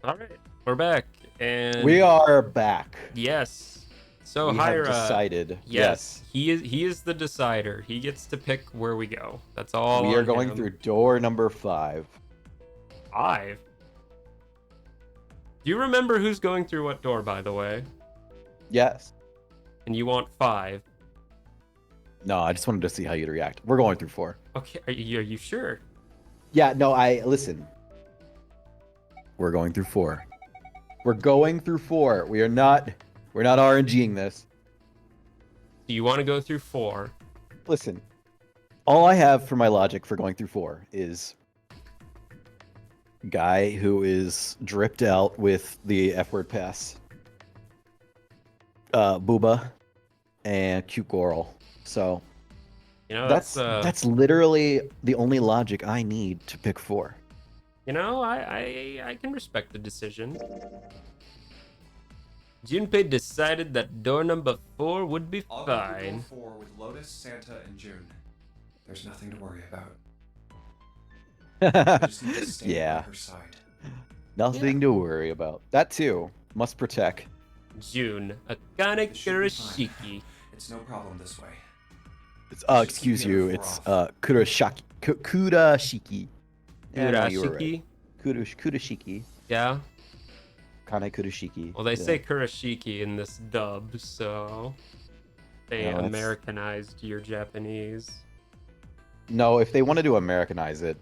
All right, we're back, and We are back. yes. So We have Hyra, decided. yes, Yes. he is the decider. He gets to pick where we go. That's all We are on going him. through door number 5. 5. Do you remember who's going through what door, by the way? Yes. And you want 5? No, I just wanted to see how you'd react. We're going through 4. Okay, are you sure? Yeah, no, listen. We're going through 4. We're going through 4. We're not RNGing this. Do you want to go through 4? Listen. All I have for my logic for going through 4 is guy who is dripped out with the F-word pass. Booba and cute girl. So You know, that's literally the only logic I need to pick 4. you know, I can respect the decision. Junpei decided that door number 4 would be I'll go through fine. door 4 with Lotus, Santa, and June. There's nothing to worry about. I just need to stand Yeah. by her side. Nothing to worry about. That too. Must protect. June, Akane It should be fine. Kurashiki. It's no problem this way. It's Just excuse keep the you. other It's 4 Kurashiki. Yeah, no, you were Kurashiki? right. Kurashiki. Yeah? Kane Kurashiki. Well, they Yeah. say Kurashiki in this dub, so they No, that's- Americanized your Japanese. No, if they wanted to Americanize it,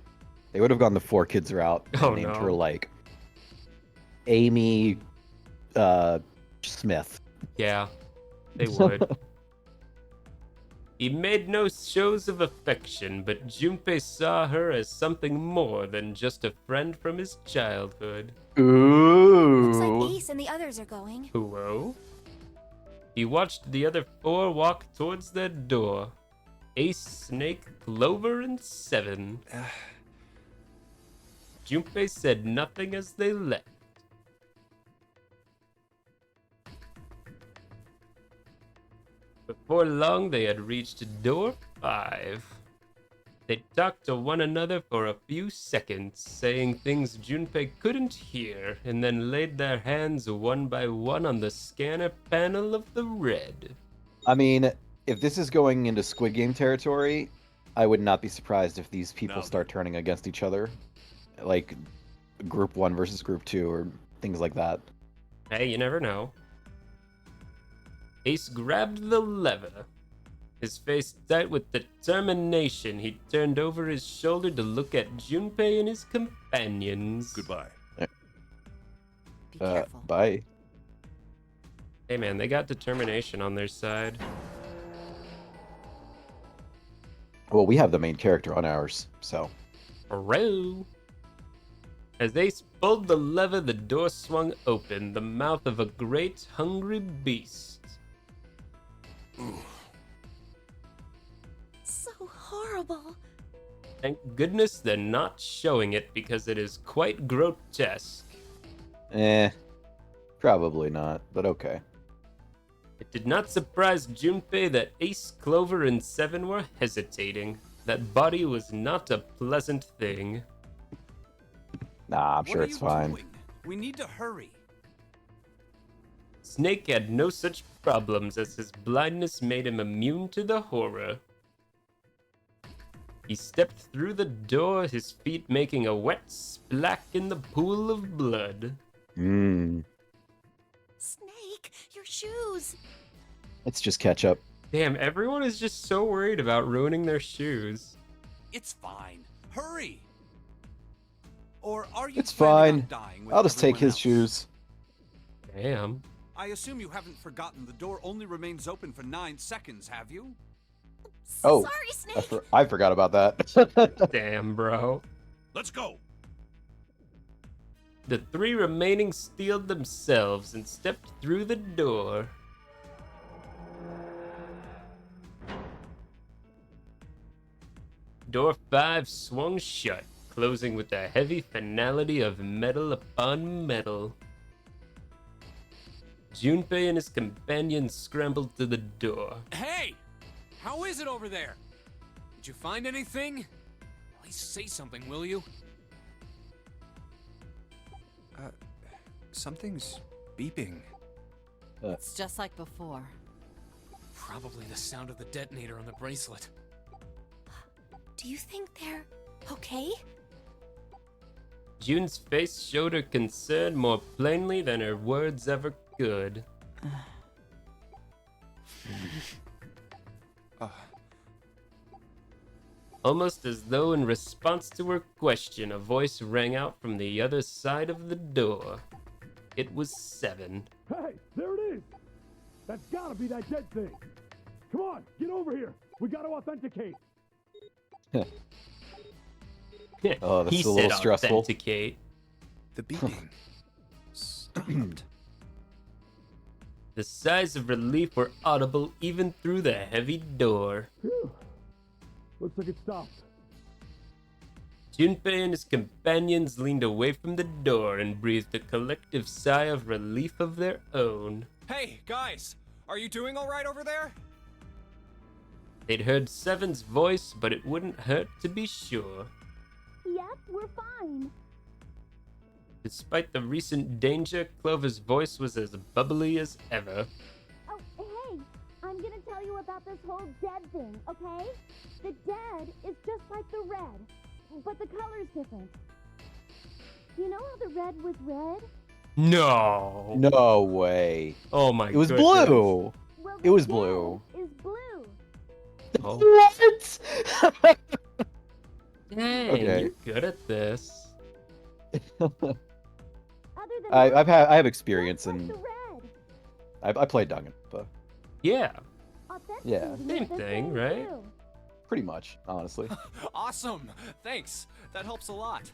they would have gone the 4 kids route and Oh, named no. her like Amy Smith. Yeah, they would. He made no shows of affection, but Junpei saw her as something more than just a friend from his childhood. Looks like Ooh. Ace and the others are going. Whoa. He watched the other 4 walk towards their door. Ace, Snake, Clover, and 7. Junpei said nothing as they left. Before long, they had reached door 5. They talked to one another for a few seconds, saying things Junpei couldn't hear, and then laid their hands one by one on the scanner panel of the red. I mean, if this is going into Squid Game territory, I would not be surprised if these people No. start turning against each other. Like Group 1 versus Group 2 or things like that. Hey, you never know. Ace grabbed the lever. His face tight with determination, he turned over his shoulder to look at Junpei and his companions. Goodbye. Be careful. Bye. Hey man, they got determination on their side. Well, we have the main character on ours, so. Hooray! As Ace pulled the lever, the door swung open, the mouth of a great hungry beast. So horrible. Thank goodness they're not showing it because it is quite grotesque. Probably not, but okay. It did not surprise Junpei that Ace, Clover, and 7 were hesitating. That body was not a pleasant thing. Nah, I'm sure What are it's you fine. doing? We need to hurry. Snake had no such problems as his blindness made him immune to the horror. He stepped through the door, his feet making a wet splack in the pool of blood. Mmm. Snake, your shoes. It's just ketchup. Damn, everyone is just so worried about ruining their shoes. It's fine. Hurry. Or are you It's planning fine. on dying with I'll just take everyone his else? shoes. Damn. I assume you haven't forgotten the door only remains open for 9 seconds, have you? Oh, Sorry, Snake. I forgot about that. Damn, bro. Let's go. The 3 remaining steeled themselves and stepped through the door. Door 5 swung shut, closing with a heavy finality of metal upon metal. Junpei and his companions scrambled to the door. Hey! How is it over there? Did you find anything? At least say something, will you? Something's beeping. It's just like before. Probably the sound of the detonator on the bracelet. Do you think they're okay? June's face showed her concern more plainly than her words ever could. Almost as though in response to her question, a voice rang out from the other side of the door. It was Seven. Hey, there it is! That's gotta be that dead thing! Come on, get over here! We gotta authenticate! Oh, that's He a little said stressful. authenticate. The beeping stopped. The sighs of relief were audible even through the heavy door. Phew. Looks like it stopped. Junpei and his companions leaned away from the door and breathed a collective sigh of relief of their own. Hey, guys! Are you doing all right over there? They'd heard Seven's voice, but it wouldn't hurt to be sure. Yep, we're fine. Despite the recent danger, Clover's voice was as bubbly as ever. Oh, hey, I'm gonna tell you about this whole dead thing, okay? The dead is just like the red, but the color's different. You know how the red was red? No. No way. Oh my It was goodness. blue. Well, It the was dead blue. is blue. Oh, What? dang, Okay. you're good at this. Other than I that, have just experience like in. the red. I played Dungeon, but Yeah. Authenticating Same is the thing, same, right? too. pretty much, honestly. Awesome! Thanks. That helps a lot.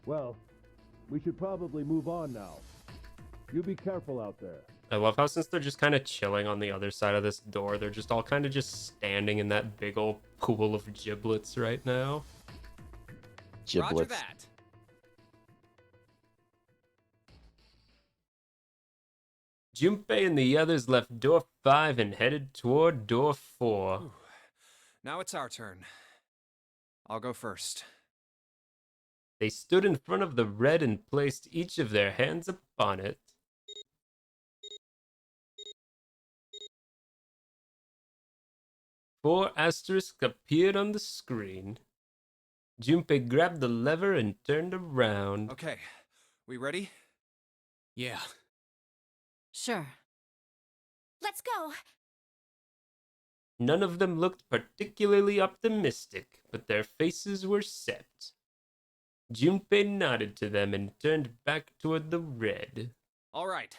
Well, we should probably move on now. You be careful out there. I love how since they're just kind of chilling on the other side of this door, they're just all kind of just standing in that big old pool of giblets right now. Roger Giblets. that. Junpei and the others left door 5 and headed toward door 4. Whew. Now it's our turn. I'll go first. They stood in front of the red and placed each of their hands upon it. Four asterisks appeared on the screen. Junpei grabbed the lever and turned around. Okay, we ready? Yeah. Sure. Let's go. None of them looked particularly optimistic, but their faces were set. Junpei nodded to them and turned back toward the red. All right,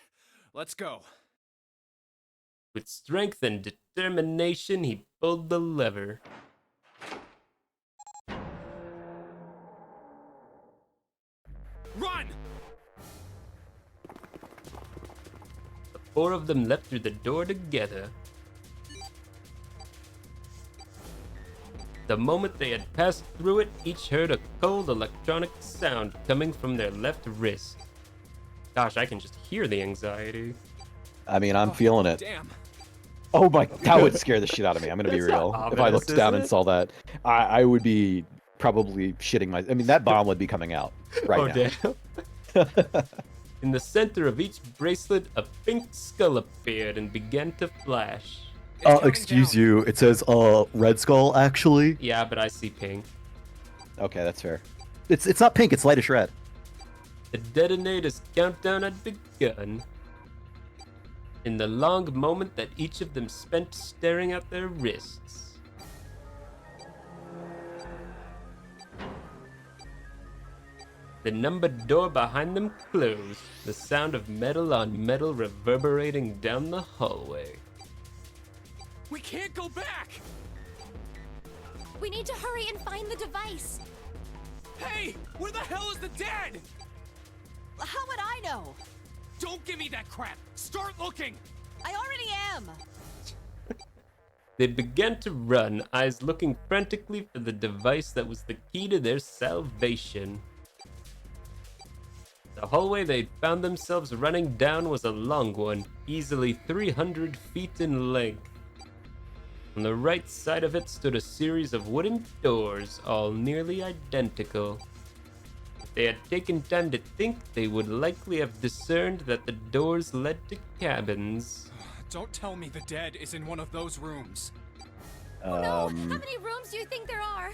let's go. With strength and determination, he pulled the lever. Run! The four of them leapt through the door together. The moment they had passed through it, each heard a cold electronic sound coming from their left wrist. Gosh, I can just hear the anxiety. I mean, I'm Oh, feeling it. Damn. Oh my, that would scare the shit out of me. I'm gonna be That's not real. If I ominous, looked is down and it? saw that, I would be probably shitting my. I mean, that bomb would be coming out right now. Damn. In the center of each bracelet, a pink skull appeared and began to flash. It's coming down. you. It says, Red Skull, actually. Yeah, but I see pink. Okay, that's fair. It's not pink. It's lightish red. The detonator's countdown had begun. In the long moment that each of them spent staring at their wrists. The numbered door behind them closed, the sound of metal on metal reverberating down the hallway. We can't go back! We need to hurry and find the device. Hey! Where the hell is the dead? How would I know? Don't give me that crap! Start looking! I already am. They began to run, eyes looking frantically for the device that was the key to their salvation. The hallway they'd found themselves running down was a long one, easily 300 feet in length. On the right side of it stood a series of wooden doors, all nearly identical. they had taken time to think, they would likely have discerned that the doors led to cabins. Don't tell me the dead is in one of those rooms. No, how many rooms do you think there are?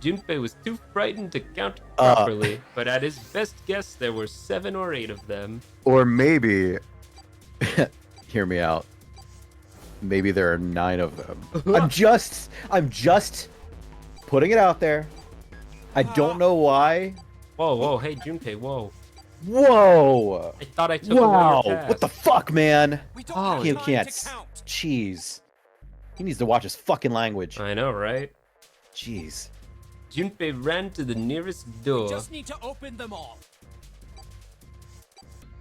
Junpei was too frightened to count properly, but at his best guess, there were 7 or 8 of them. Or maybe, hear me out. Maybe there are 9 of them. I'm just putting it out there. I don't know why. Whoa, hey Junpei, whoa. Whoa! I thought I took Wow! away your task. What the fuck, man? We don't Oh, have He time can't. to count. Jeez. He needs to watch his fucking language. I know, right? Jeez. Junpei ran to the nearest door. Just need to open them all.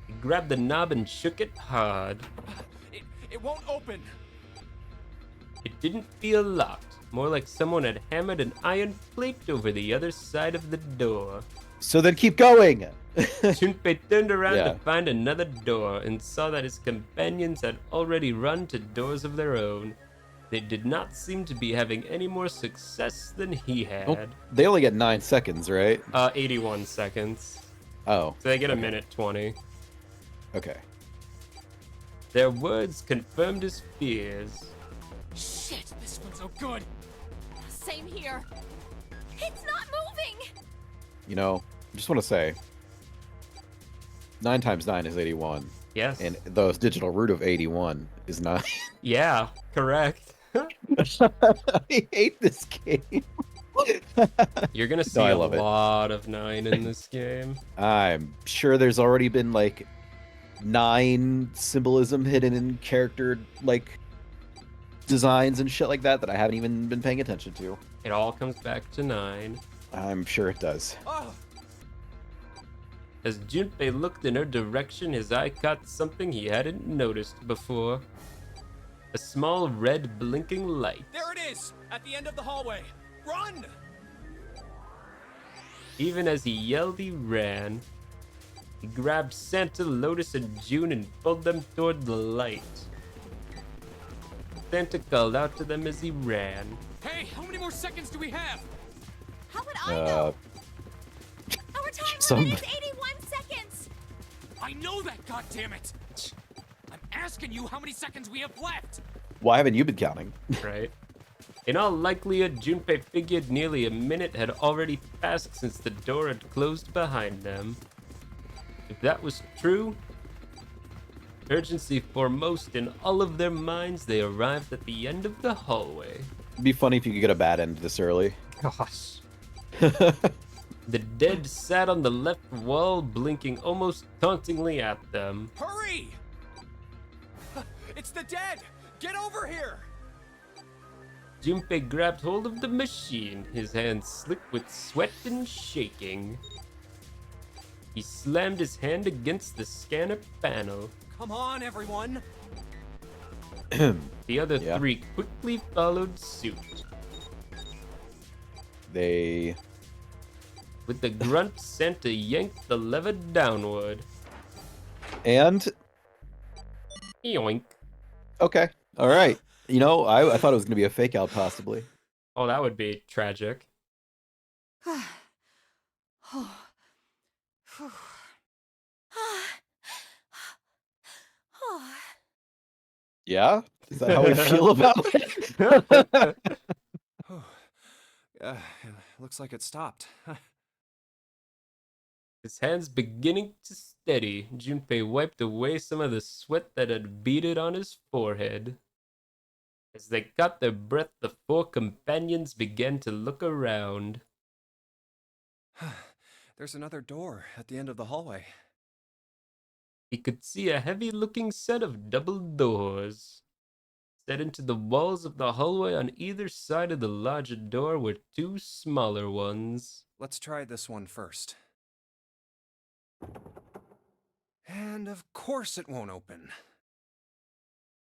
He grabbed the knob and shook it hard. It won't open. It didn't feel locked, more like someone had hammered an iron plate over the other side of the door. So then keep going. Junpei turned around Yeah. to find another door and saw that his companions had already run to doors of their own. They did not seem to be having any more success than he had. Oh, they only get 9 seconds, right? 81 seconds. Oh. So they get a minute 20. Okay. Their words confirmed his fears. Shit, this one's so good. Same here. It's not moving. You know, I just want to say 9 times 9 is 81. Yes. And the digital root of 81 is 9. Yeah, correct. I hate this game. You're gonna see I a love it. lot of 9 in this game. I'm sure there's already been like 9 symbolism hidden in character like designs and shit like that I haven't even been paying attention to. It all comes back to 9. I'm sure it does. Oh, As Junpei looked in her direction, his eye caught something he hadn't noticed before. A small red blinking light. there it is, at the end of the hallway. Run! Even as he yelled, he ran. He grabbed Santa, Lotus, and June and pulled them toward the light. Santa called out to them as he ran. Hey, how many more seconds do we have? How would I know? Our time limit is 81 seconds. I know that, goddammit! I'm asking you how many seconds we have left. Why haven't you been counting? Right? In all likelihood, Junpei figured nearly a minute had already passed since the door had closed behind them. If that was true, urgency foremost in all of their minds, they arrived at the end of the hallway. It'd be funny if you could get a bad end this early. Gosh. The dead sat on the left wall, blinking almost tauntingly at them. Hurry! It's the dead! Get over here! Junpei grabbed hold of the machine, his hands slick with sweat and shaking. He slammed his hand against the scanner panel. Come on, everyone! The other Yeah. 3 quickly followed suit. They With a grunt, Santa yanked the lever downward. and Yoink. okay. All right. You know, I thought it was gonna be a fake out possibly. Oh, that would be tragic. Yeah? Is that how we feel about it? Looks like it stopped. His hands beginning to steady, Junpei wiped away some of the sweat that had beaded on his forehead. As they caught their breath, the 4 companions began to look around. There's another door at the end of the hallway. He could see a heavy-looking set of double doors. Set into the walls of the hallway on either side of the larger door were 2 smaller ones. Let's try this one first. And of course it won't open.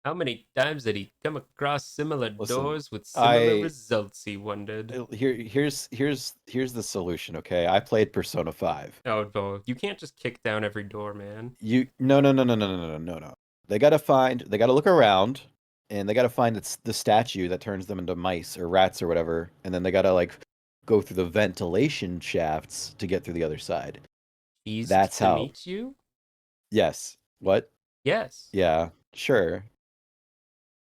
How many times had he come across similar Listen, doors with similar I- results, he wondered. Here's the solution, okay? I played Persona 5. Oh, no, you can't just kick down every door, man. No. They gotta look around, and they gotta find the statue that turns them into mice or rats or whatever, and then they gotta like go through the ventilation shafts to get through the other side. Pleased That's to how- meet you? Yes. What? Yes. Yeah, sure.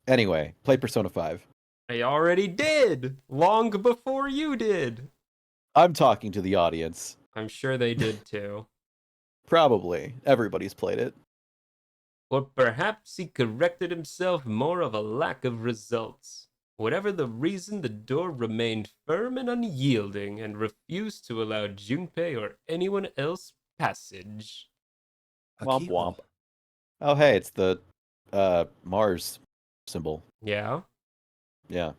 Anyway, play Persona 5. I already did! Long before you did! I'm talking to the audience. I'm sure they did too. Probably. Everybody's played it. Or perhaps he corrected himself more of a lack of results. Whatever the reason, the door remained firm and unyielding and refused to allow Junpei or anyone else passage. A Womp keyhole. womp. Oh, hey, it's the Mars symbol. Yeah? Yeah.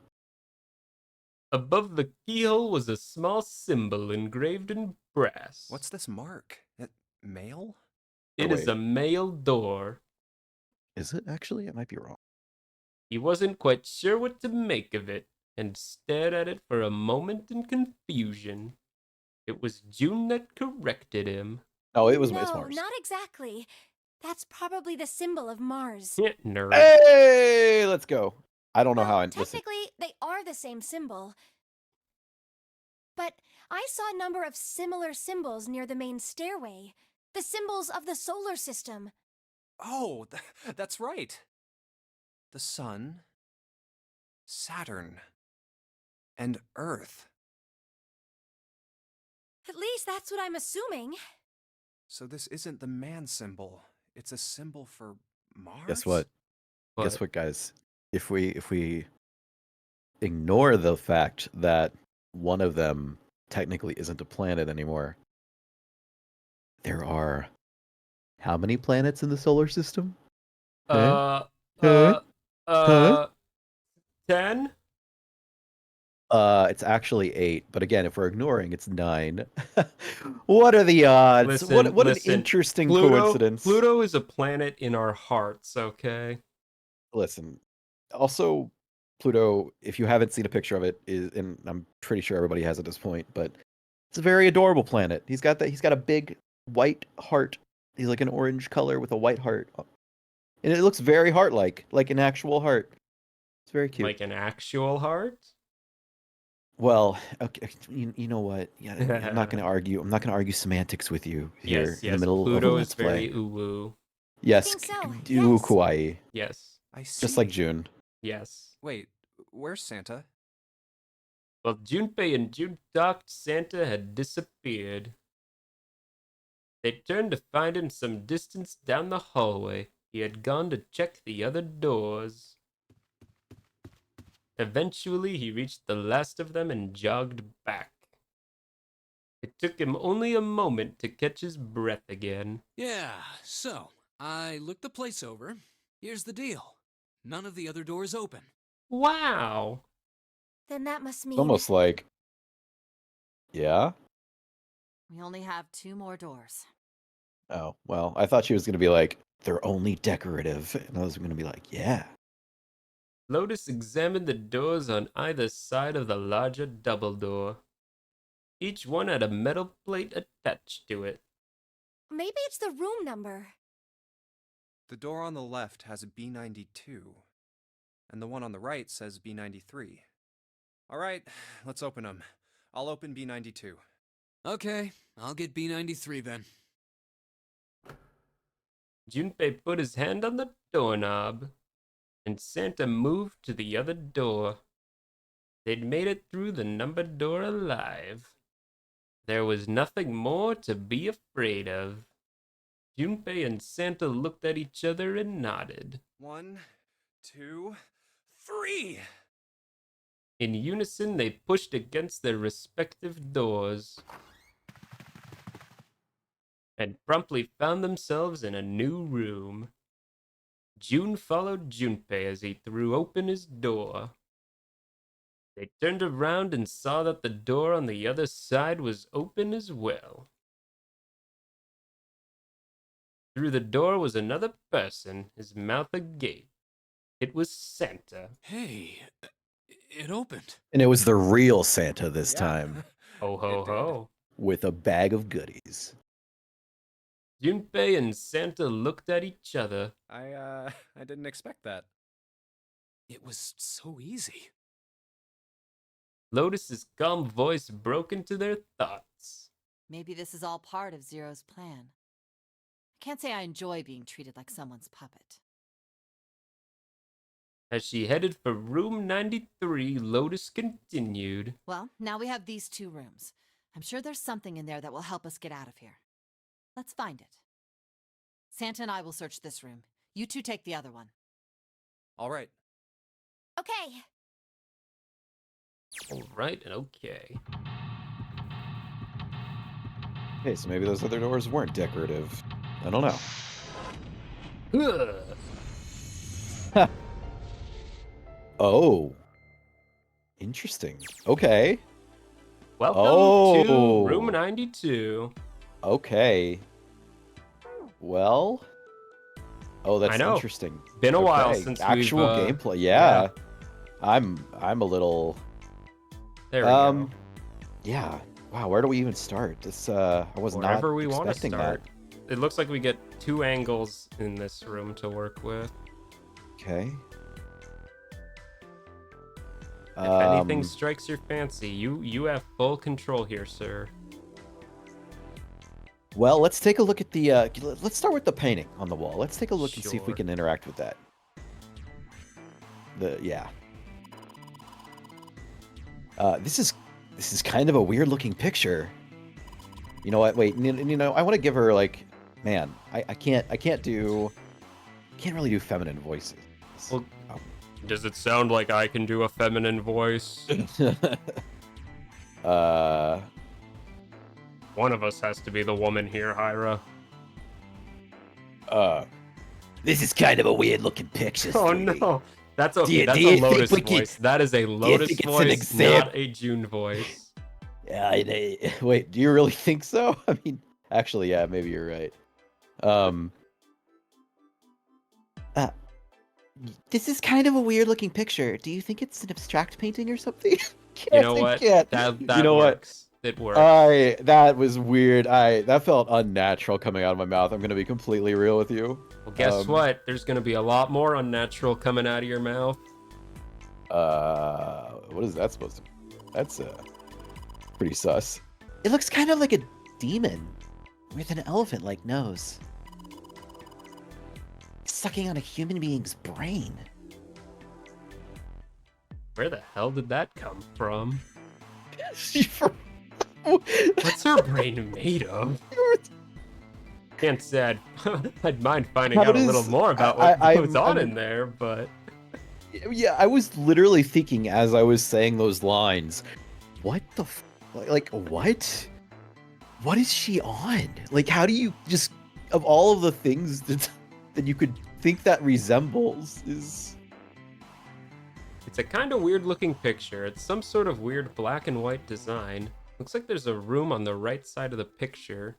Above the keyhole was a small symbol engraved in brass. What's this mark? Mail? It is wait. a mail door. Is it actually? I might be wrong. He wasn't quite sure what to make of it, and stared at it for a moment in confusion. It was June that corrected him. Oh, it was no, Miss Mars. not exactly. That's probably the symbol of Mars. Nerd. Hey, let's go. I don't know Well, how I listen. technically, they are the same symbol. But I saw a number of similar symbols near the main stairway. The symbols of the solar system. Oh, that's right. The Sun, Saturn, and Earth. At least that's what I'm assuming. So this isn't the man symbol. It's a symbol for Mars? Guess what? What? Guess what, guys? If we ignore the fact that one of them technically isn't a planet anymore, there are how many planets in the solar system? Uh, Huh? Huh? 10? It's actually 8, but again, if we're ignoring, it's 9. What are the odds? Listen, what listen. an interesting Pluto, coincidence. Pluto is a planet in our hearts, okay? Listen, also Pluto, if you haven't seen a picture of it, is, and I'm pretty sure everybody has at this point, but it's a very adorable planet. He's got a big white heart. He's like an orange color with a white heart. And it looks very heart-like, like an actual heart. It's very cute. Like an actual heart? Well, okay, you know what? Yeah, I'm not going to argue. I'm not going to argue semantics with you here Yes, in yes. the middle Pluto of a is let's very play. uwu. Yes, think so, do yes. kawaii, Yes, I see. just like June. yes. Wait, where's Santa? Well, Junpei and June thought Santa had disappeared. They turned to find him some distance down the hallway. He had gone to check the other doors. Eventually, he reached the last of them and jogged back. It took him only a moment to catch his breath again. Yeah, so, I looked the place over. Here's the deal. None of the other doors open. Wow! Then that must mean It's almost like, yeah. We only have 2 more doors. Oh well, I thought she was gonna be like, they're only decorative, and I was gonna be like, yeah. Lotus examined the doors on either side of the larger double door. Each one had a metal plate attached to it. maybe it's the room number. The door on the left has a B92, and the one on the right says B93. All right, let's open them. I'll open B92. Okay, I'll get B93 then. Junpei put his hand on the doorknob, and Santa moved to the other door. They'd made it through the numbered door alive. There was nothing more to be afraid of. Junpei and Santa looked at each other and nodded. 1, 2, 3! In unison, they pushed against their respective doors and promptly found themselves in a new room. June followed Junpei as he threw open his door. They turned around and saw that the door on the other side was open as well. Through the door was another person, his mouth agape. It was Santa. Hey, it opened. And it was the real Santa this Yeah. time, Ho ho It did. ho. with a bag of goodies. Junpei and Santa looked at each other. I didn't expect that. It was so easy. Lotus's calm voice broke into their thoughts. Maybe this is all part of Zero's plan. I can't say I enjoy being treated like someone's puppet. As she headed for room 93, Lotus continued. Well, now we have these 2 rooms. I'm sure there's something in there that will help us get out of here. Let's find it. Santa and I will search this room. You 2 take the other one. All right. Okay. All right, and okay. Okay, so maybe those other doors weren't decorative. I don't know. Ugh. Oh. Interesting. Okay. Welcome to room 92. Okay. Well. Oh, that's I know. interesting. Been a while Okay, since actual we've, gameplay. Yeah. I'm a little. There we go. Yeah. Wow. Where do we even start? This I was Wherever not we want to expecting start. It looks like we get 2 angles in this room to work with. that. Okay. If anything strikes your fancy, you have full control here, sir. Well, let's take a look at the. Let's start with the painting on the wall. Let's take a look and see if we Sure. can interact with that. Yeah. This is kind of a weird looking picture. You know what? Wait. I want to give her like, man. I can't really do feminine voices. Well, does it sound like I can do a feminine voice? One of us has to be the woman here, Hyra. This is kind of a weird looking picture. Oh sweetie. no. That's Do you- a do you think Lotus we can- voice. That is a Lotus think it's an voice, exam- not a June voice. Yeah. Wait. Do you really think so? I mean, actually, yeah. Maybe you're right. This is kind of a weird looking picture. Do you think it's an abstract painting or something? You know what? Can't. That You know what? works. It works. That was weird. That felt unnatural coming out of my mouth. I'm gonna be completely real with you. Well, guess what? There's gonna be a lot more unnatural coming out of your mouth. What is that supposed to be? That's pretty sus. It looks kind of like a demon with an elephant-like nose, sucking on a human being's brain. Where the hell did that come from? What's What's her brain made of? Can't say I'd mind finding How out a does- little more about I- what goes on I'm- in there, but Yeah, I was literally thinking as I was saying those lines, what the like what? What is she on? Like, how do you just, of all of the things that you could think that resembles is... it's a kind of weird looking picture. It's some sort of weird black and white design. Looks like there's a room on the right side of the picture.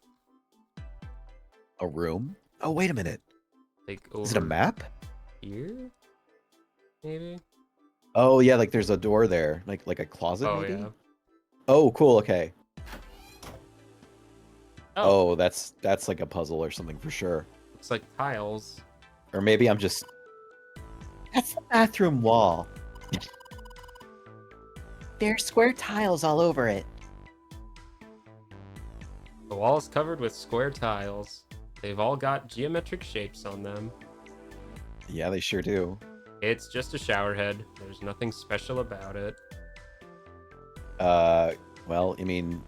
A room? Oh, wait a minute. Like over Is it a map? here? Maybe? Oh, yeah, like there's a door there. Like a closet, Oh, maybe? yeah. Oh, cool, okay. Oh, Oh, that's like a puzzle or something for sure. looks like tiles. Or maybe I'm just... That's the bathroom wall. There's square tiles all over it. The wall is covered with square tiles. They've all got geometric shapes on them. Yeah, they sure do. It's just a shower head. There's nothing special about it. Well, I mean...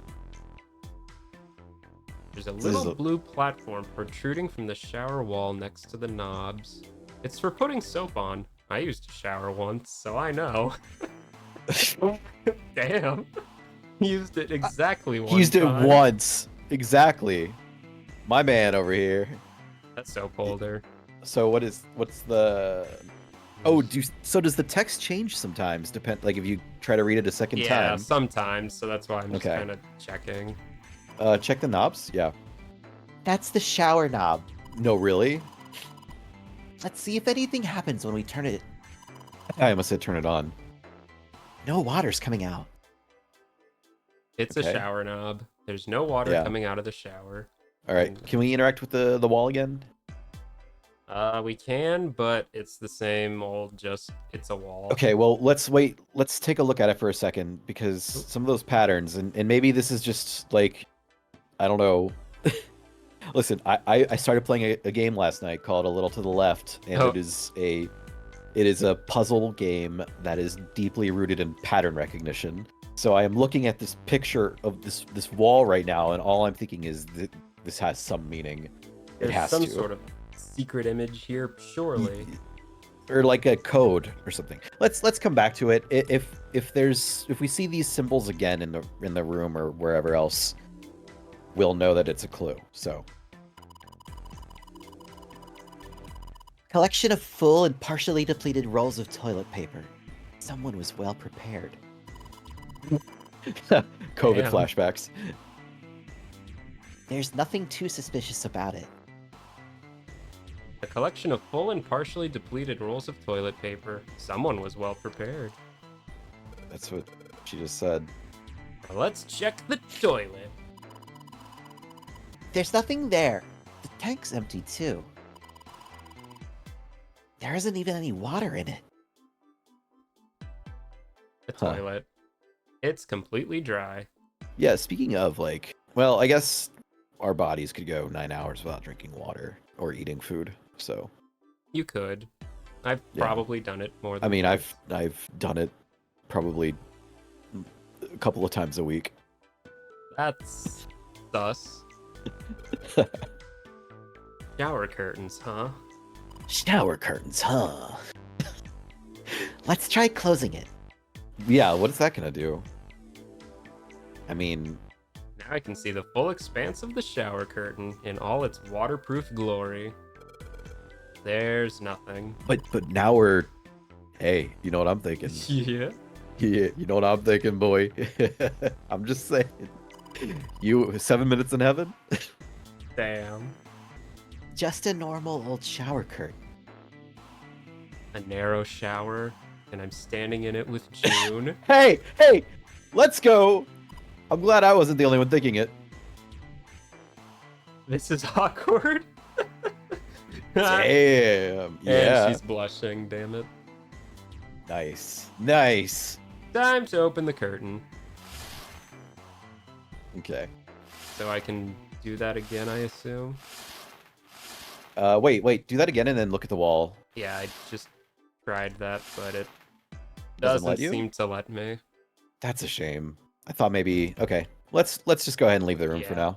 There's a This little is a- blue platform protruding from the shower wall next to the knobs. It's for putting soap on. I used to shower once, so I know. Damn. Used it exactly once. Used it once. Exactly. My man over here. That's soap holder. So what's the... Oh, so does the text change sometimes? Like if you try to read it a second Yeah, time? sometimes, so that's why I'm just Okay. kind of checking. Check the knobs? Yeah. That's the shower knob. No, really? Let's see if anything happens when we turn it. I must have turned it on. No water's coming out. It's Okay. a shower knob. There's no water Yeah. coming out of the shower. All right, can we interact with the wall again? We can, but it's the same old, just it's a wall. Okay, well, let's wait. Let's take a look at it for a second because some of those patterns, and maybe this is just like, I don't know. Listen, I started playing a game last night called A Little to the Left, and Oh. it is a puzzle game that is deeply rooted in pattern recognition. So I am looking at this picture of this wall right now, and all I'm thinking is that this has some meaning. It There's has some to. sort of secret image here, surely. Or like a code or something. Let's come back to it. If we see these symbols again in the room or wherever else, we'll know that it's a clue. So Collection of full and partially depleted rolls of toilet paper. Someone was well prepared. COVID Damn. flashbacks. There's nothing too suspicious about it. A collection of full and partially depleted rolls of toilet paper. Someone was well prepared. That's what she just said. Now let's check the toilet. There's nothing there. The tank's empty too. There isn't even any water in it. The Huh. toilet. It's completely dry. Yeah, speaking of like, well, I guess our bodies could go 9 hours without drinking water or eating food. So, You could. I've Yeah. probably done it more than I mean, once. I've done it probably a couple of times a week. That's sus. Shower curtains, huh? Shower curtains, huh? Let's try closing it. Yeah, what is that gonna do? I mean, Now I can see the full expanse of the shower curtain in all its waterproof glory. There's nothing. but now we're, hey, you know what I'm thinking? Yeah. Yeah, you know what I'm thinking, boy. I'm just saying. You 7 minutes in heaven? Damn. Just a normal old shower curtain. A narrow shower, and I'm standing in it with June. Hey, let's go. I'm glad I wasn't the only one thinking it. This is awkward. Damn. And Yeah. she's blushing, damn it. Nice. Time to open the curtain. Okay. So I can do that again, I assume. Wait. Do that again and then look at the wall. Yeah, I just tried that, but it Doesn't doesn't let you? seem to let me. That's a shame. I thought maybe. Okay. Let's just go ahead and leave the room for Yeah.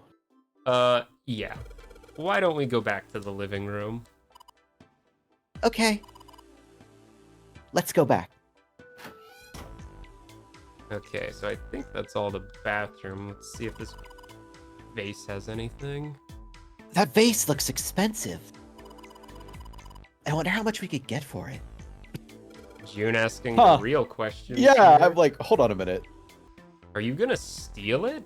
now. Yeah. Why don't we go back to the living room? Okay. Let's go back. Okay, so I think that's all the bathroom. Let's see if this vase has anything. That vase looks expensive. I wonder how much we could get for it. June asking Huh. the real question. Yeah, I'm like, hold on a minute. Are you gonna steal it?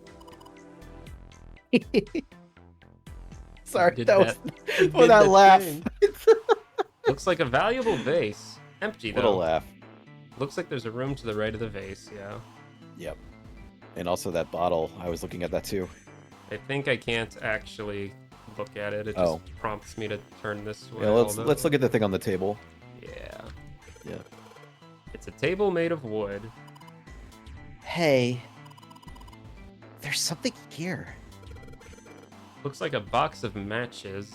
Sorry, Did that was you for did that the laugh. thing. Looks like a valuable vase. Empty What a though. laugh. Looks like there's a room to the right of the vase, yeah. Yep. And also that bottle. I was looking at that too. I think I can't actually look at it. It just Oh. prompts me to turn this way. Yeah, let's although- look at the thing on the table. Yeah. Yeah. It's a table made of wood. Hey. There's something here. Looks like a box of matches.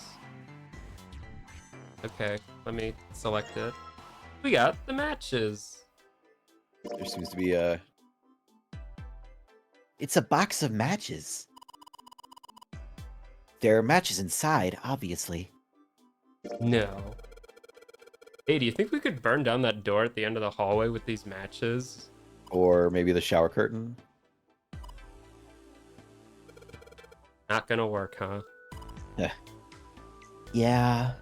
Okay, let me select it. We got the matches. There seems to be a. It's a box of matches. There are matches inside, obviously. No. Hey, do you think we could burn down that door at the end of the hallway with these matches? Or maybe the shower curtain. Not gonna work, huh? Yeah.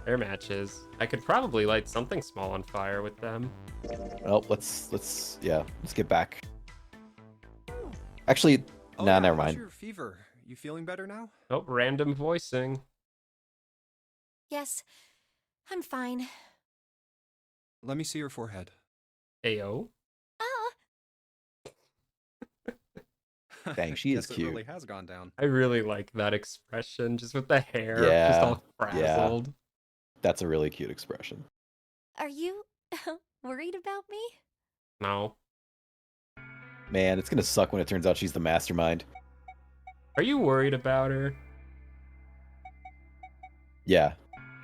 They're matches. I could probably light something small on fire with them. Well, let's get back. Actually, Oh, nah, yeah, never how's mind. your fever? You feeling better now? Oh, random voicing. Yes, I'm fine. Let me see your forehead. Ayo. Oh, Dang, she is Guess cute. It really has gone down. I really like that expression, just with the hair just all Yeah. frazzled. That's a really cute expression. Are you worried about me? No. Man, it's gonna suck when it turns out she's the mastermind. Are you worried about her? Yeah.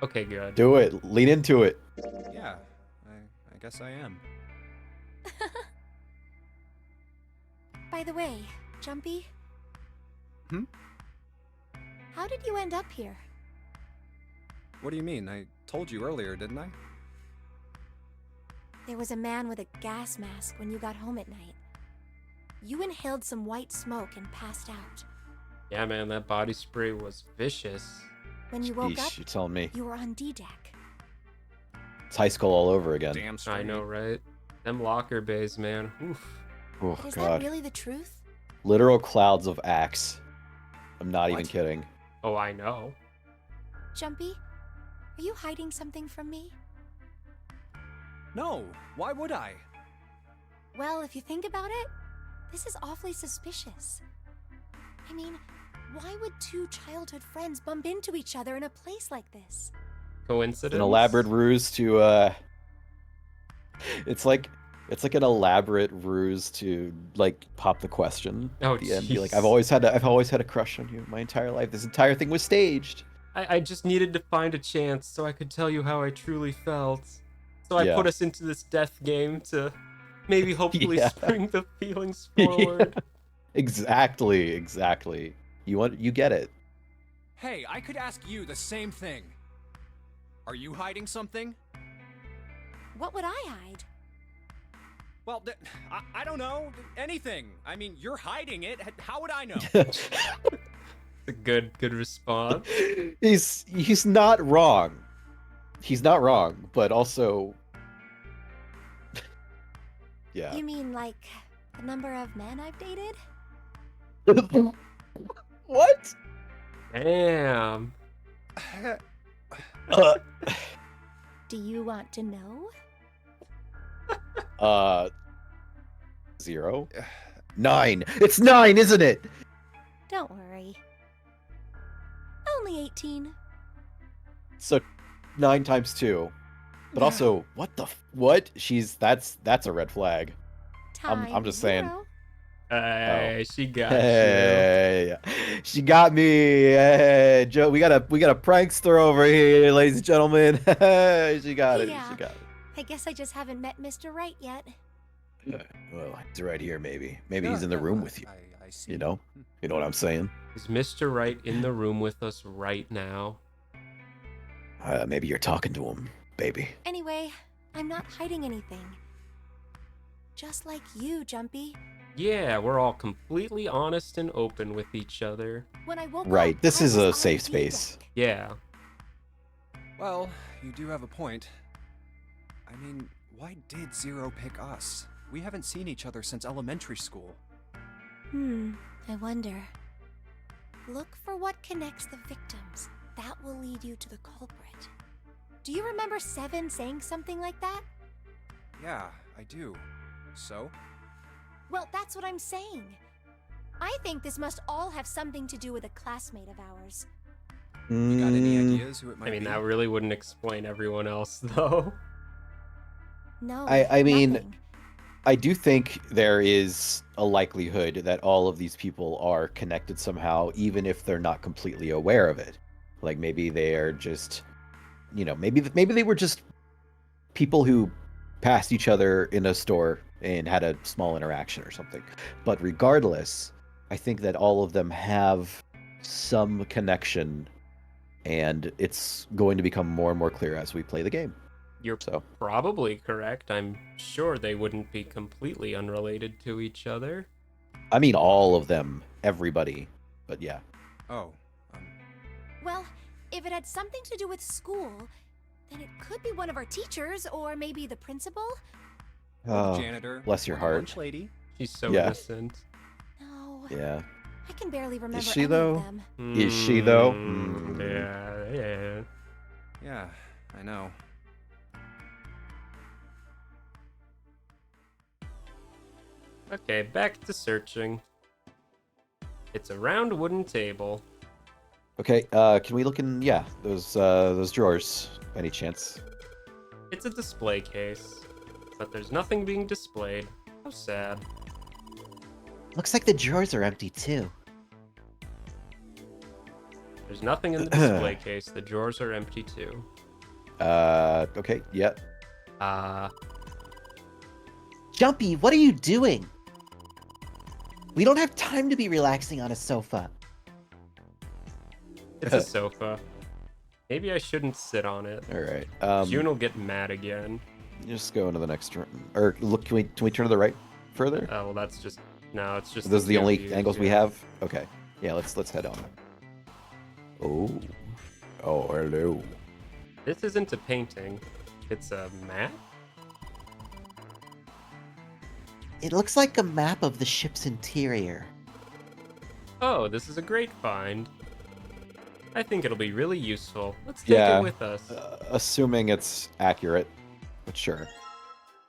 Okay, good. Do it. Lean into it. Yeah, I guess I am. By the way, Jumpy. Hmm? How did you end up here? What do you mean? I told you earlier, didn't I? There was a man with a gas mask when you got home at night. You inhaled some white smoke and passed out. Yeah, man, that body spray was vicious. When you woke Yeesh, up, you're telling me. you were on D-Deck. It's high school all over again. Damn straight. I know, right? Them locker bays, man. Oof. Oh, Is God. that really the truth? Literal clouds of axe. I'm not even What? kidding. Oh, I know. Jumpy, are you hiding something from me? No, why would I? Well, if you think about it, this is awfully suspicious. I mean, why would two childhood friends bump into each other in a place like this? Coincidence? An elaborate ruse to it's like an elaborate ruse to like pop the question Oh, at the end. Be like, jeez. I've always had a crush on you my entire life. This entire thing was staged. I just needed to find a chance so I could tell you how I truly felt. So I Yeah. put us into this death game to maybe hopefully Yeah. spring the feelings forward. Exactly. You get it. Hey, I could ask you the same thing. Are you hiding something? What would I hide? Well, I don't know. Anything. I mean, you're hiding it. How would I know? A good response. He's not wrong. He's not wrong, but also yeah. You mean like the number of men I've dated? What? Damn. Do you want to know? 0. 9. It's 9, isn't it? Don't worry. Only 18. So 9 times 2. But also, what? That's a red flag. I'm just saying. Zero. Hey, she got Hey, she got me. Hey, Joe, we got a prankster over here, ladies and gentlemen. She got it. Yeah. She got it. I guess I just haven't met Mr. Right yet. Well, he's right here, maybe. Maybe Yeah, he's in the yeah, room with you. I see. You know? You know what I'm saying? you. Is Mr. Right in the room with us right now? Maybe you're talking to him, baby. Anyway, I'm not hiding anything. Just like you, Jumpy. Yeah, we're all completely honest and open with each other. When I woke Right, up, this I is was a on safe D-Deck. space. Yeah. Well, you do have a point. I mean, why did Zero pick us? We haven't seen each other since elementary school. I wonder. Look for what connects the victims. That will lead you to the culprit. Do you remember Seven saying something like that? Yeah, I do. So? Well, that's what I'm saying. I think this must all have something to do with a classmate of ours. You got any Mm, ideas who it might I mean, be? that really wouldn't explain everyone else, though. No, I mean, nothing. I do think there is a likelihood that all of these people are connected somehow, even if they're not completely aware of it. Like maybe they are just, maybe they were just people who passed each other in a store and had a small interaction or something. But regardless, I think that all of them have some connection, and it's going to become more and more clear as we play the game. You're So probably correct. I'm sure they wouldn't be completely unrelated to each other. I mean all of them, everybody. But yeah. Oh, Well, if it had something to do with school, then it could be one of our teachers or maybe the principal. or Oh, the janitor. bless your or the heart. lunch lady. She's so Yeah. innocent. No, Yeah. I can barely remember she, any though? of them. Is she, though? Yeah. Yeah, I know. Okay, back to searching. It's a round wooden table. Okay, can we look in, yeah, those drawers, by any chance? It's a display case, but there's nothing being displayed. How sad. Looks like the drawers are empty too. There's nothing in the display case. The drawers are empty too. Okay, yeah. Jumpy, what are you doing? We don't have time to be relaxing on a sofa. It's a sofa. Maybe I shouldn't sit on it. Alright, June will get mad again. just go into the next room. Or, look, can we turn to the right further? Oh, well, that's just... No, it's just... Those are the two only views, angles we yeah. have? Okay. Yeah, let's head on. Oh. Oh, hello. This isn't a painting. It's a map? It looks like a map of the ship's interior. Oh, this is a great find. I think it'll be really useful. Let's take Yeah. it with us. Assuming it's accurate, but sure.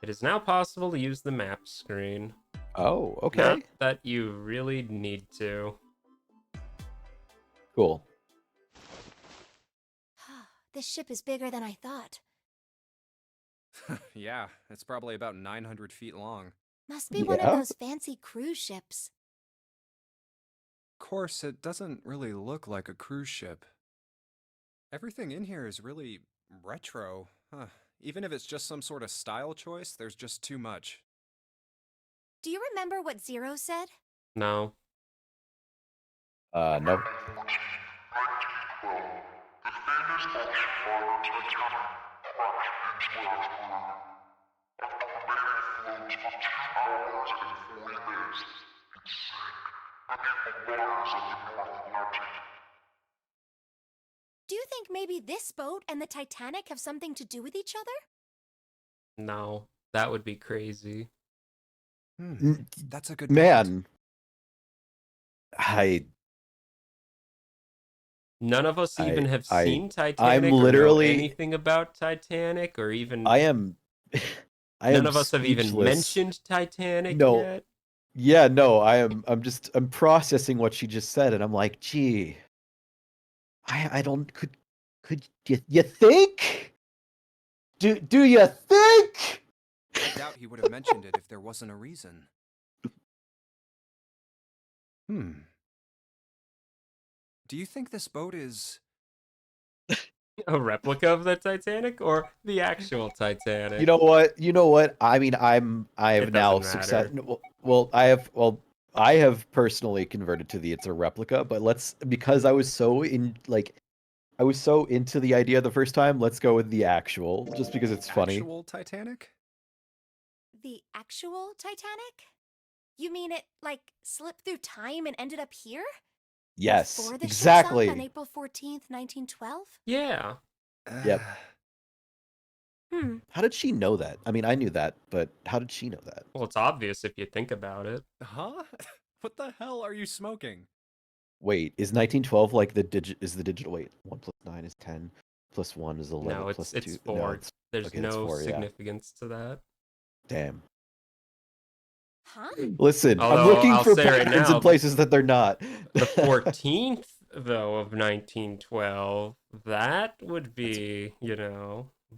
It is now possible to use the map screen. Oh, okay. Not that you really need to. Cool. This ship is bigger than I thought. Yeah, it's probably about 900 feet long. Must be one Yeah. of those fancy cruise ships. Of course, it doesn't really look like a cruise ship. Everything in here is really retro. Huh. Even if it's just some sort of style choice, there's just too much. Do you remember what Zero said? No. No. Do you think maybe this boat and the Titanic have something to do with each other? No. That would be crazy. That's a good point. Man. None of us even have I- seen Titanic I'm or know literally- anything about Titanic or even... I am... None of us have even speechless. mentioned Titanic No. yet. Yeah, no, I'm processing what she just said, and I'm like, gee, I don't, could you think? Do you think? I doubt he would have mentioned it if there wasn't a reason. Do you think this boat is... A replica of the Titanic or the actual Titanic? You know what? I mean, I have It now doesn't success. matter. I have personally converted to the it's a replica, but because I was so into the idea the first time, let's go with the actual, just because it's funny. Actual Titanic? The actual Titanic? You mean it, like, slipped through time and ended up here? Yes, Before the ship exactly. sunk on April 14th, 1912? Yeah. Yep. Hmm. How did she know that? I mean, I knew that, but how did she know that? Well, it's obvious if you think about it. Huh? What the hell are you smoking? Wait, is 1912 like the digital? Wait, 1 plus 9 is 10, plus 1 is 11, No, plus it's 2. 4. No, There's okay, it's no 4, yeah. significance to that. Damn. Huh? Listen, I'm Although, looking I'll for say right patterns now, in places that they're not. The 14th, though, of 1912, that would be,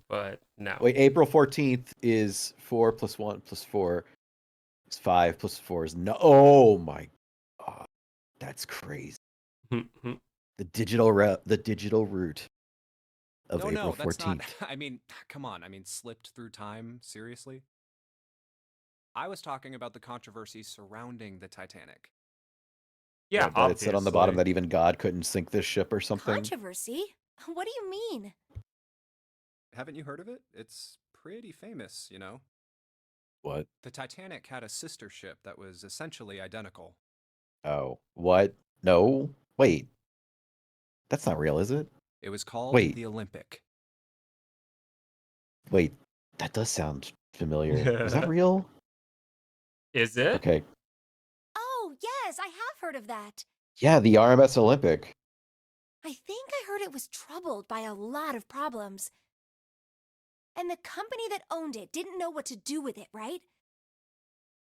but no. Wait, April 14th is 4 plus 1 plus 4 is 5 plus 4 is no. Oh my god, that's crazy. The digital root of April No, 14th. that's not... I mean, come on. I mean, slipped through time? Seriously? I was talking about the controversy surrounding the Titanic. Yeah, That it said on the bottom obviously. that even God couldn't sink this ship or something. Controversy? What do you mean? Haven't you heard of it? It's pretty famous, you know? What? The Titanic had a sister ship that was essentially identical. Oh, what? No. Wait. That's not real, is it? It was called Wait. the Olympic. Wait, that does sound familiar. Is that real? Is it? Okay. Oh, yes, I have heard of that. Yeah, the RMS Olympic. I think I heard it was troubled by a lot of problems. And the company that owned it didn't know what to do with it, right?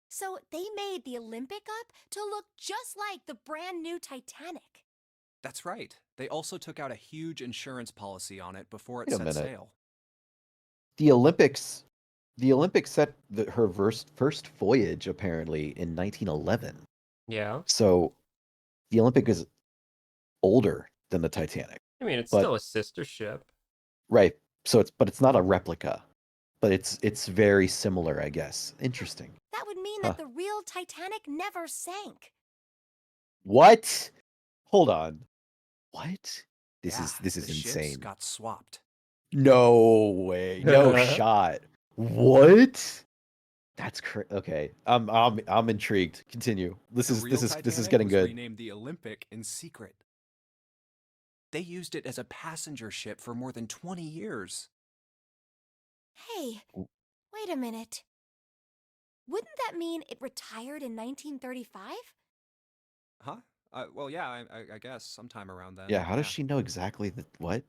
So they made the Olympic up to look just like the brand new Titanic. That's right. They also took out a huge insurance policy on it before it Wait a set minute. sail. The Olympics set her first voyage apparently in 1911. Yeah. So the Olympic is older than the Titanic. I mean, it's But- still a sister ship. Right. So it's not a replica, but it's very similar, I guess. Interesting. That would mean Huh. that the real Titanic never sank. What? Hold on. What? This Yeah, is the ships insane. got swapped. No way. No shot. What? That's okay. I'm intrigued. Continue. This The is real this is Titanic getting was good. renamed the Olympic in secret. They used it as a passenger ship for more than 20 years. Hey, wait a minute. Wouldn't that mean it retired in 1935? Huh? Well, yeah, I guess sometime around then. Yeah, how does she know exactly what?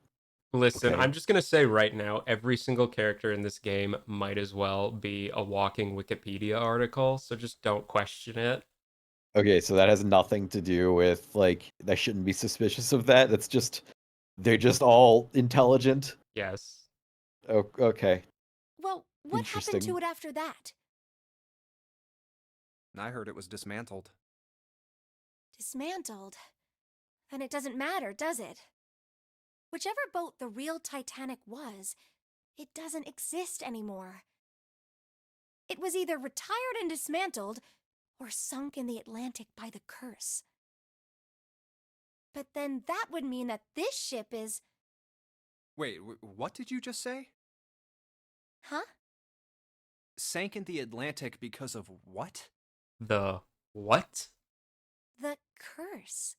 Listen, Okay. I'm just gonna say right now, every single character in this game might as well be a walking Wikipedia article, so just don't question it. Okay, so that has nothing to do with like I shouldn't be suspicious of that. That's just they're just all intelligent. Yes. Oh, okay. Well, what happened to Interesting. it after that? I heard it was dismantled. Dismantled. Then it doesn't matter, does it? Whichever boat the real Titanic was, it doesn't exist anymore. It was either retired and dismantled, or sunk in the Atlantic by the curse. But then that would mean that this ship is... Wait, what did you just say? Huh? Sank in the Atlantic because of what? The what? The curse.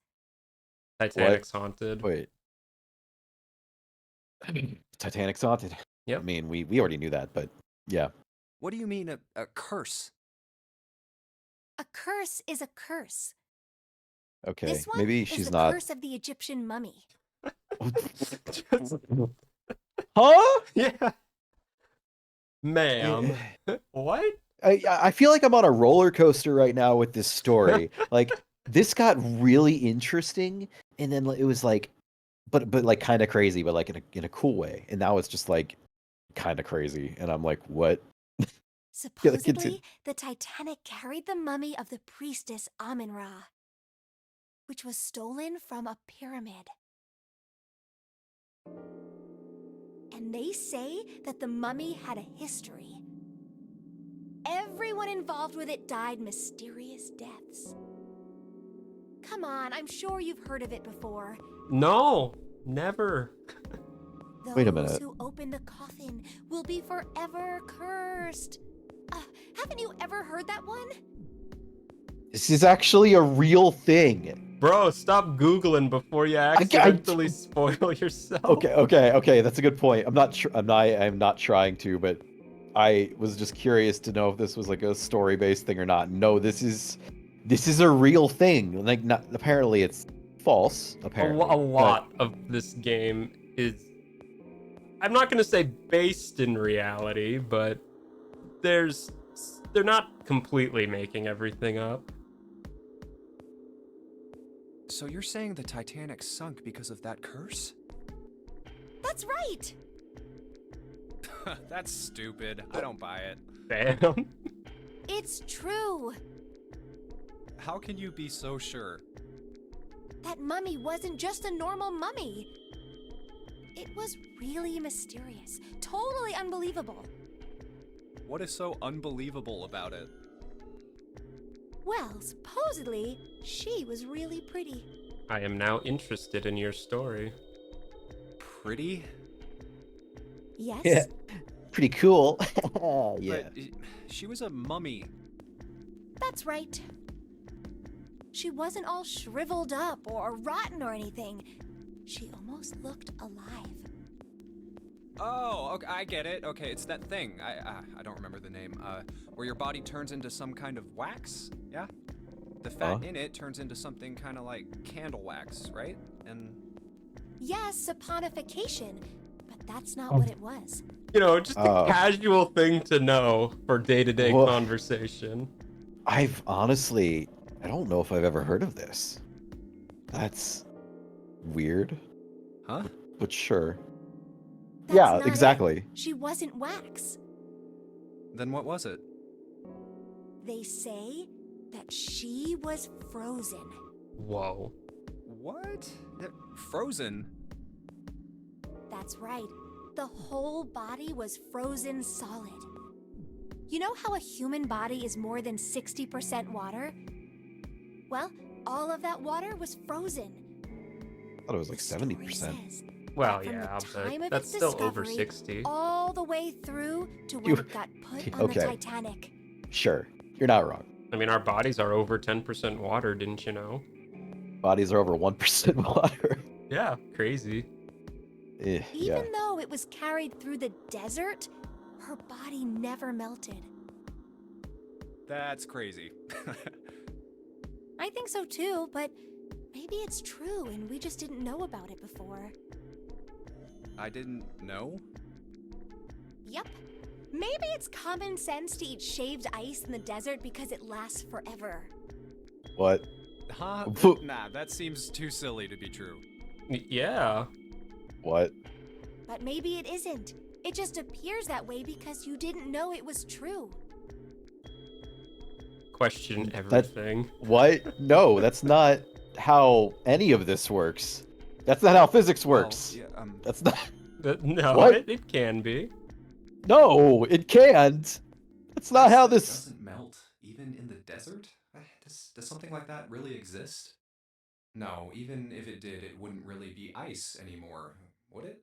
Titanic's haunted. Wait. Titanic's haunted. Yep. I mean, we already knew that, but yeah. What do you mean a curse? A curse is a curse. Okay. This one Maybe is she's the not. curse of the Egyptian mummy. Huh? Yeah. Ma'am. What? I feel like I'm on a roller coaster right now with this story. Like this got really interesting, and then it was like, but like kind of crazy, but like in a cool way. And now it's just like kind of crazy, and I'm like, what? Supposedly, the Titanic carried the mummy of the priestess Amun-Ra, which was stolen from a pyramid. And they say that the mummy had a history. Everyone involved with it died mysterious deaths. Come on, I'm sure you've heard of it before. No, never. Wait a Those minute. who open the coffin will be forever cursed. Haven't you ever heard that one? This is actually a real thing. Bro, stop Googling before you accidentally spoil yourself. Okay. That's a good point. I'm not trying to, but I was just curious to know if this was like a story-based thing or not. No, this is a real thing. Like, not apparently it's false. Apparently, A lot of this game is, I'm not gonna say based in reality, but they're not completely making everything up. So you're saying the Titanic sunk because of that curse? That's right! That's stupid. I don't buy it. Bam. It's true! How can you be so sure? That mummy wasn't just a normal mummy. It was really mysterious, totally unbelievable. What is so unbelievable about it? Well, supposedly, she was really pretty. I am now interested in your story. Pretty? Yes? Yeah. Pretty cool. Yeah. But she was a mummy. That's right. She wasn't all shriveled up or rotten or anything. She almost looked alive. Oh, okay, I get it. Okay, it's that thing. I don't remember the name. Where your body turns into some kind of wax? Yeah? The fat in it turns into something kind of like candle wax, right? And Yes, saponification, but that's not what it was. You know, just a casual thing to know for day-to-day Wha- conversation. I don't know if I've ever heard of this. That's weird, Huh? but sure. That's Yeah, not it. exactly. She wasn't wax. Then what was it? They say that she was frozen. Whoa. What? Frozen? That's right. The whole body was frozen solid. You know how a human body is more than 60% water? Well, all of that water was frozen. I thought it was like The story 70%. says Well, that from yeah, the time but of that's its still over discovery 60. all the way through to when You- it got put on okay. the Titanic. Sure, you're not wrong. I mean, our bodies are over 10% water, didn't you know? Bodies are over 1% water. Yeah, crazy. Yeah. Even though it was carried through the desert, her body never melted. That's crazy. I think so too, but maybe it's true and we just didn't know about it before. I didn't know? Yup. Maybe it's common sense to eat shaved ice in the desert because it lasts forever. What? Huh? Phew. Nah, that seems too silly to be true. Yeah. What? But maybe it isn't. It just appears that way because you didn't know it was true. Question That- everything. What? No, that's not how any of this works. That's not how physics works. Well, yeah, That's not. No, What? it can be. No, it can't. That's not how this. doesn't melt even in the desert? Does something like that really exist? No, even if it did, it wouldn't really be ice anymore, would it?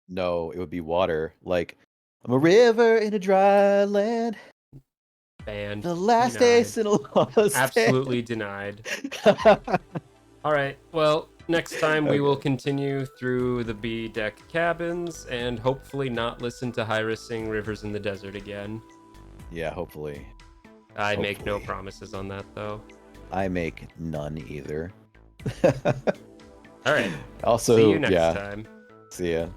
No, it would be water. Like, I'm a river in a dry land. Banned. The last Denied. ace in a lost. Absolutely denied. All right. Well, next time we will continue through the B deck cabins and hopefully not listen to Hyra sing Rivers in the Desert again. Yeah, hopefully. I make no Hopefully. promises on that though. I make none either. All right. Also, See you next yeah. time. See ya.